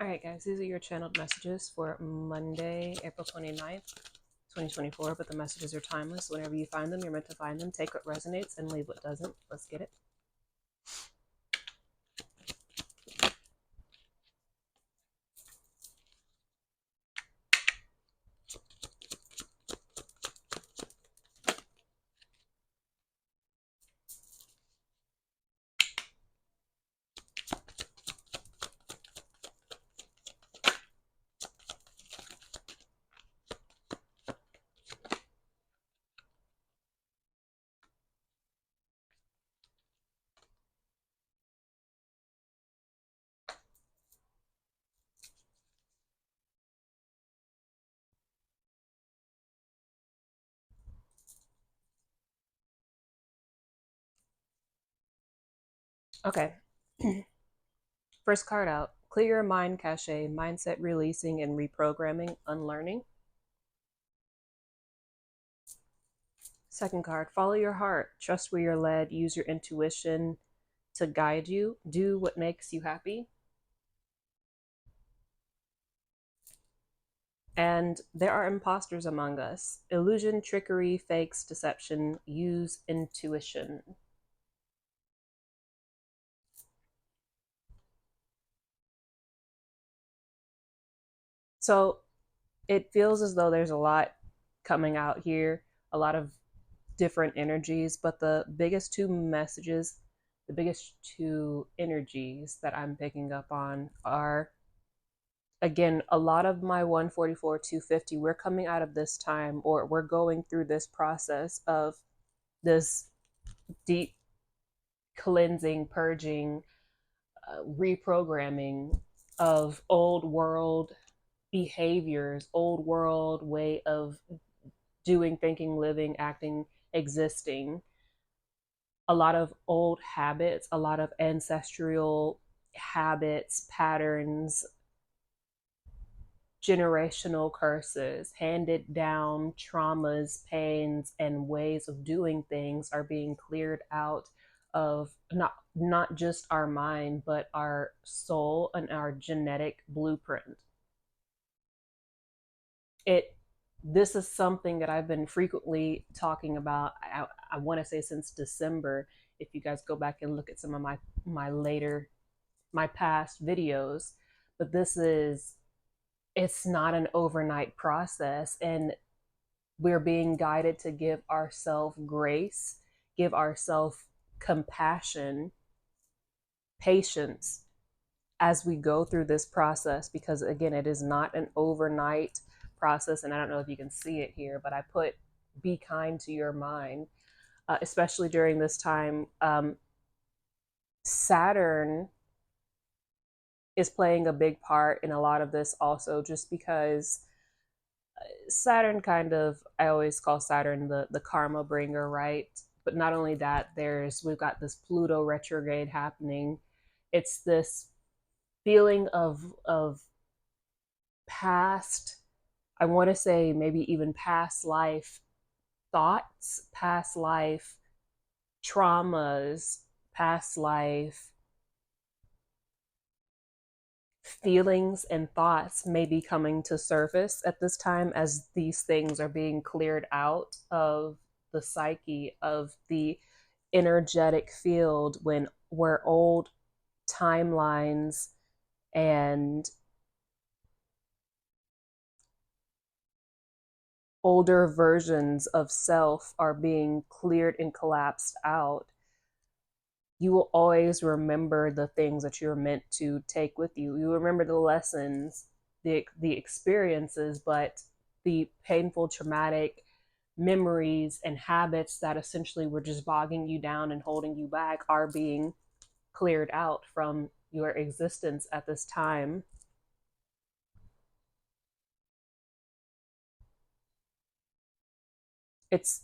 All right, guys, these are your channeled messages for Monday, April 29th, 2024. But the messages are timeless. Whenever you find them, you're meant to find them. Take what resonates and leave what doesn't. Let's get it. Okay. First card out. Clear your mind cache, mindset releasing and reprogramming, unlearning. Second card. Follow your heart. Trust where you're led. Use your intuition to guide you. Do what makes you happy. And there are imposters among us. Illusion, trickery, fakes, deception. Use intuition. So it feels as though there's a lot coming out here, a lot of different energies, but the biggest two messages, the biggest two energies that I'm picking up on are, again, a lot of my 144, 250, we're coming out of this time, or we're going through this process of this deep cleansing, purging, reprogramming of old world behaviors, old world way of doing, thinking, living, acting, existing. A lot of old habits, a lot of ancestral habits, patterns, generational curses, handed down traumas, pains, and ways of doing things are being cleared out of not just our mind, but our soul and our genetic blueprint. It This is something that I've been frequently talking about. I want to say since December. If you guys go back and look at some of my past videos, but it's not an overnight process, and we're being guided to give ourselves grace, give ourselves compassion, patience as we go through this process, because again, it is not an overnight process. And I don't know if you can see it here, but I put be kind to your mind, especially during this time. Saturn is playing a big part in a lot of this also, just because Saturn kind of, I always call Saturn the karma bringer, right? But not only that, we've got this Pluto retrograde happening. It's this feeling of past, I want to say maybe even past life thoughts, past life traumas, past life feelings and thoughts may be coming to surface at this time, as these things are being cleared out of the psyche, of the energetic field, when where old timelines and older versions of self are being cleared and collapsed out. You will always remember the things that you're meant to take with you. You remember the lessons, the experiences, but the painful, traumatic memories and habits that essentially were just bogging you down and holding you back are being cleared out from your existence at this time. It's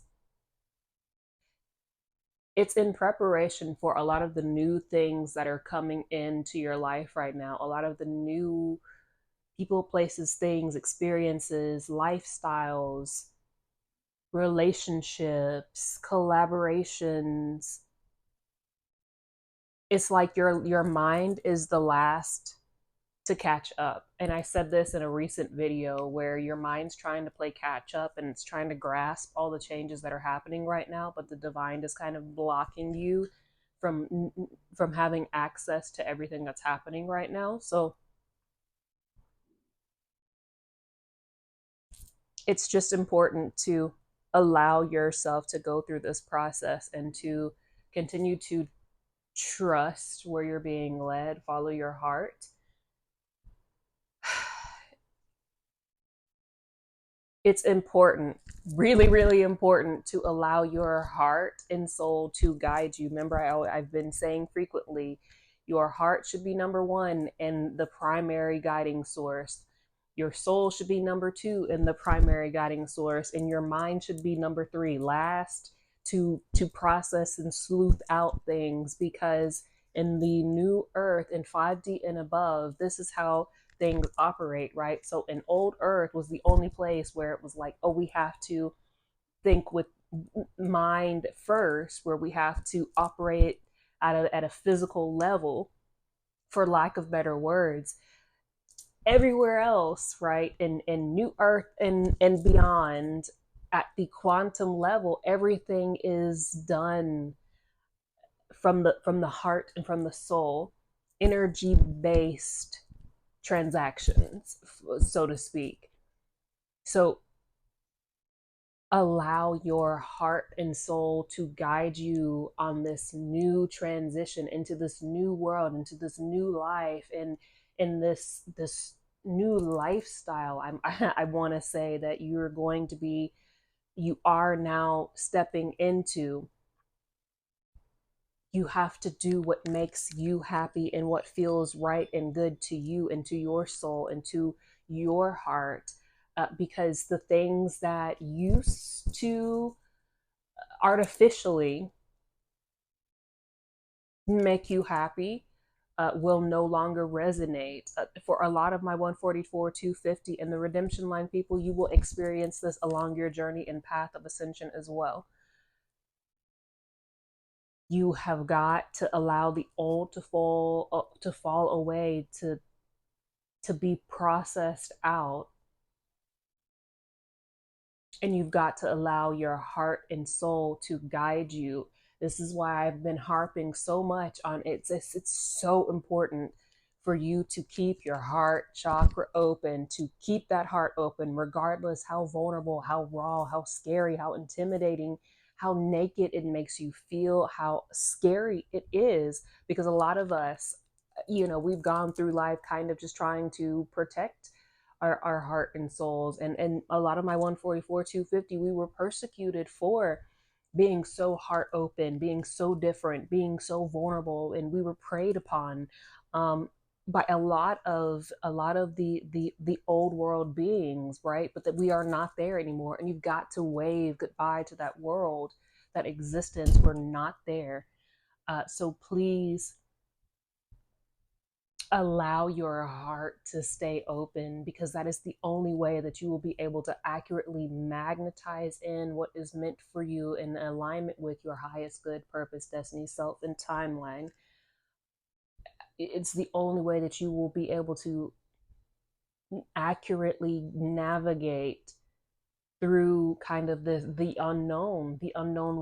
it's in preparation for a lot of the new things that are coming into your life right now, a lot of the new people, places, things, experiences, lifestyles, relationships, collaborations. It's like your mind is the last to catch up. And I said this in a recent video where your mind's trying to play catch up and it's trying to grasp all the changes that are happening right now, but the divine is kind of blocking you from from having access to everything that's happening right now. So it's just important to allow yourself to go through this process and to continue to trust where you're being led, follow your heart. It's important, really, really important to allow your heart and soul to guide you. Remember, I've been saying frequently, your heart should be number one and the primary guiding source. Your soul should be number two and the primary guiding source, and your mind should be number three, last to process and sleuth out things. Because in the new earth, in 5D and above, this is how things operate, right? So in old earth was the only place where it was like, oh, we have to think with mind first, where we have to operate at a physical level, for lack of better words. Everywhere else, right, in new earth and beyond, at the quantum level, everything is done from the heart and from the soul, energy based transactions, so to speak. So allow your heart and soul to guide you on this new transition into this new world, into this new life, and in this new lifestyle. I want to say that you are now stepping into. You have to do what makes you happy and what feels right and good to you and to your soul and to your heart, because the things that used to artificially make you happy will no longer resonate. For a lot of my 144, 250, and the redemption line people, you will experience this along your journey and path of ascension as well. You have got to allow the old to fall away, to be processed out, and you've got to allow your heart and soul to guide you. This is why I've been harping so much on it's so important for you to keep your heart chakra open, to keep that heart open, regardless how vulnerable, how raw, how scary, how intimidating, how naked it makes you feel, how scary it is. Because a lot of us, we've gone through life kind of just trying to protect our heart and souls. And a lot of my 144, 250, we were persecuted for being so heart open, being so different, being so vulnerable, and we were preyed upon by a lot of the old world beings, right? But that we are not there anymore, and you've got to wave goodbye to that world, that existence. We're not there. So please allow your heart to stay open, because that is the only way that you will be able to accurately magnetize in what is meant for you in alignment with your highest good, purpose, destiny, self, and timeline. It's the only way that you will be able to accurately navigate through kind of the unknown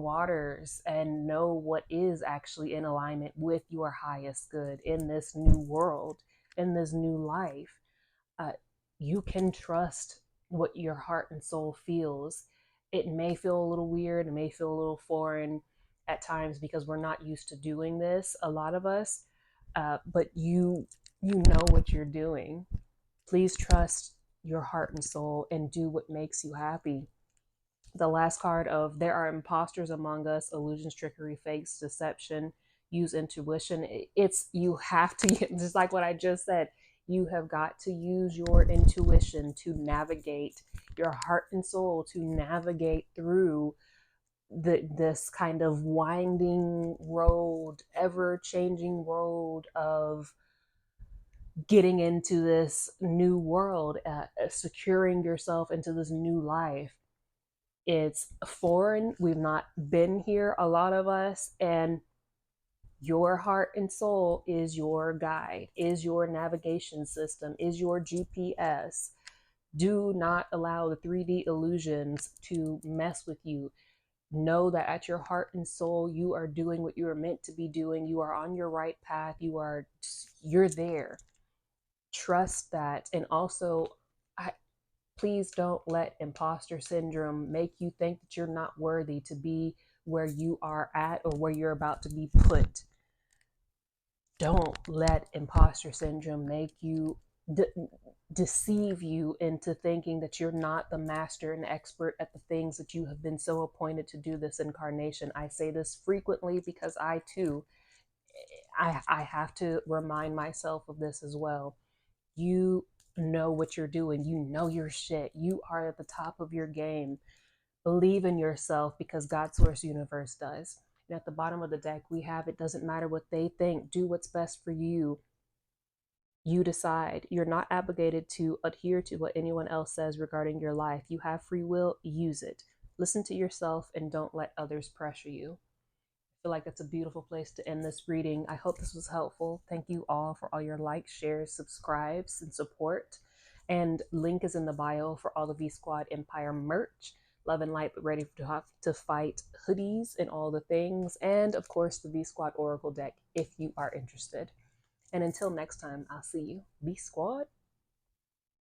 waters, and know what is actually in alignment with your highest good in this new world, in this new life. uh, you can trust what your heart and soul feels. It may feel a little weird, it may feel a little foreign at times, because we're not used to doing this, a lot of us, but you know what you're doing. Please trust your heart and soul and do what makes you happy. The last card of there are imposters among us, illusions, trickery, fakes, deception, use intuition. It's you have to, just like what I just said, you have got to use your intuition to navigate, your heart and soul to navigate through this kind of winding road, ever changing road of getting into this new world, securing yourself into this new life. It's foreign. We've not been here, a lot of us, and Your heart and soul is your guide, is your navigation system, is your GPS. Do not allow the 3D illusions to mess with you. Know that at your heart and soul, you are doing what you are meant to be doing. You are on your right path. You're there. Trust that. And also, I, please don't let imposter syndrome make you think that you're not worthy to be where you are at or where you're about to be put. Don't let imposter syndrome make you deceive you into thinking that you're not the master and expert at the things that you have been so appointed to do this incarnation. I say this frequently because I too, I have to remind myself of this as well. You know what you're doing. You know your shit. You are at the top of your game. Believe in yourself because God Source Universe does. And at the bottom of the deck, we have it doesn't matter what they think. Do what's best for you. You decide. You're not obligated to adhere to what anyone else says regarding your life. You have free will, use it. Listen to yourself and don't let others pressure you. I feel like that's a beautiful place to end this reading. I hope this was helpful. Thank you all for all your likes, shares, subscribes, and support. And link is in the bio for all the V Squad Empire merch. Love and light, but ready to fight hoodies and all the things. And of course, the V Squad Oracle deck if you are interested. And until next time, I'll see you. V Squad.